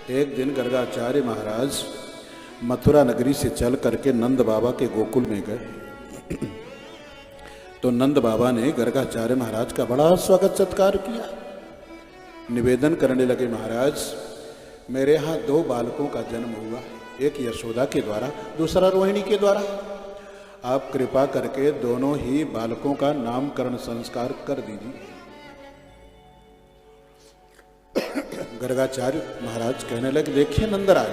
एक दिन गर्गाचार्य महाराज मथुरा नगरी से चल करके नंद बाबा के गोकुल में गए। तो नंद बाबा ने गर्गाचार्य महाराज का बड़ा स्वागत सत्कार किया। निवेदन करने लगे, महाराज मेरे यहाँ 2 बालकों का जन्म हुआ, एक यशोदा के द्वारा, दूसरा रोहिणी के द्वारा। आप कृपा करके दोनों ही बालकों का नामकरण संस्कार कर दीजिए। गर्गाचार्य महाराज कहने लगे, देखिए नंदराज,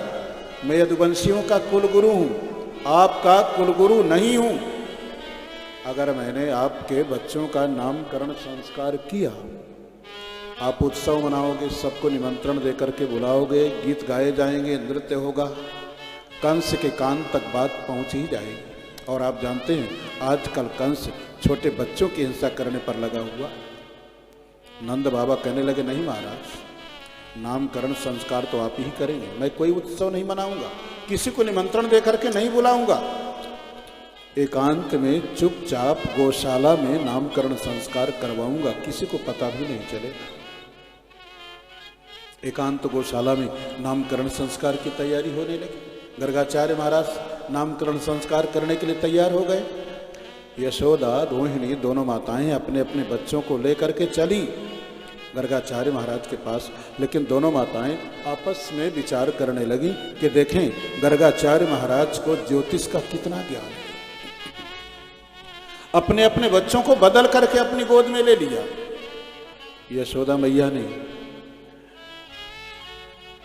मैं यदुवंशियों का कुलगुरु हूं, आपका कुलगुरु नहीं हूं। अगर मैंने आपके बच्चों का नामकरण संस्कार किया, आप उत्सव मनाओगे, सबको निमंत्रण देकर के बुलाओगे, गीत गाए जाएंगे, नृत्य होगा, कंस के कान तक बात पहुंच ही जाएगी। और आप जानते हैं आजकल कंस छोटे बच्चों की हिंसा करने पर लगा हुआ। नंद बाबा कहने लगे, नहीं महाराज, नामकरण संस्कार तो आप ही करेंगे, मैं कोई उत्सव नहीं मनाऊंगा, किसी को निमंत्रण देकर के नहीं बुलाऊंगा। एकांत में चुपचाप गौशाला में नामकरण संस्कार करवाऊंगा, किसी को पता भी नहीं चलेगा। एकांत गौशाला में नामकरण संस्कार की तैयारी होने लगी। गर्गाचार्य महाराज नामकरण संस्कार करने के लिए तैयार हो गए। यशोदा रोहिणी दोनों माताएं अपने अपने बच्चों को लेकर के चली गर्गाचार्य महाराज के पास। लेकिन दोनों माताएं आपस में विचार करने लगी कि देखें गर्गाचार्य महाराज को ज्योतिष का कितना ज्ञान है। अपने अपने बच्चों को बदल करके अपनी गोद में ले लिया। यशोदा मैया ने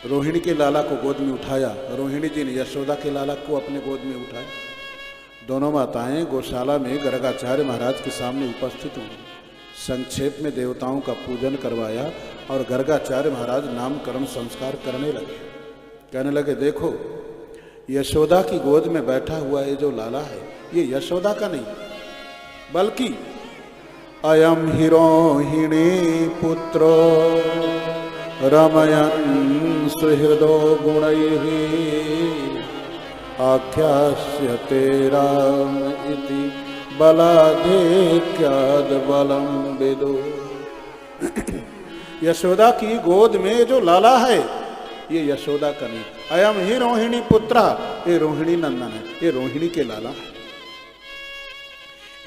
रोहिणी के लाला को गोद में उठाया, रोहिणी जी ने यशोदा के लाला को अपने गोद में उठाया। दोनों माताएं गौशाला में गर्गाचार्य महाराज के सामने उपस्थित हुई। संक्षेप में देवताओं का पूजन करवाया और गर्गाचार्य महाराज नामकरण संस्कार करने लगे। कहने लगे, देखो यशोदा की गोद में बैठा हुआ ये जो लाला है, ये यशोदा का नहीं, बल्कि अयम हि रोहिणी पुत्रो रमयन् सुहृदो गुणैः आख्यास्यते राम इति बलाधिक्याद बलम विदो। यशोदा की गोद में जो लाला है ये यशोदा का नहीं, अयम ही रोहिणी पुत्रा, ये रोहिणी नंदन है, ये रोहिणी के लाला है।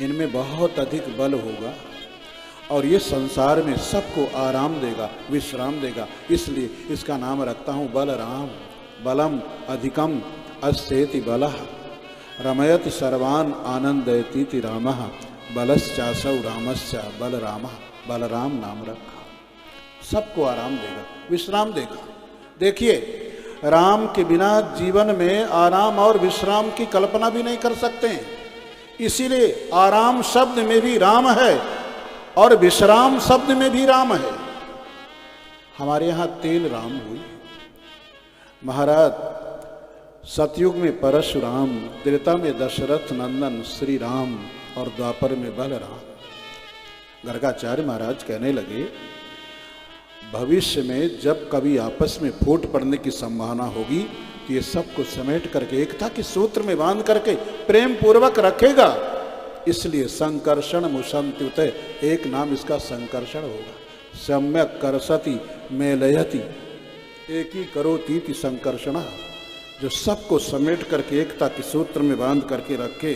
इनमें बहुत अधिक बल होगा और ये संसार में सबको आराम देगा, विश्राम देगा, इसलिए इसका नाम रखता हूं बलराम। बलम अधिकम अस्तेति बलः रमयति सर्वान् आनंदयतीति रामः बलश्चासौ रामस्य बलरामः। बलराम नाम रखा, सबको आराम देगा, विश्राम देगा। देखिए राम के बिना जीवन में आराम और विश्राम की कल्पना भी नहीं कर सकते हैं। इसीलिए आराम शब्द में भी राम है और विश्राम शब्द में भी राम है। हमारे यहाँ 3 राम हुए। महाराज सतयुग में परशुराम, त्रेता में दशरथ नंदन श्री राम और द्वापर में बलराम। गर्गाचार्य महाराज कहने लगे, भविष्य में जब कभी आपस में फूट पड़ने की संभावना होगी तो ये सबको समेट करके एकता के सूत्र में बांध करके प्रेम पूर्वक रखेगा। इसलिए संकर्षण मुशंत्युत, एक नाम इसका संकर्षण होगा। सम्यक करसति मेलयति, एक ही करोतीति संकर्षण, जो सबको समेट करके एकता के सूत्र में बांध करके रखे।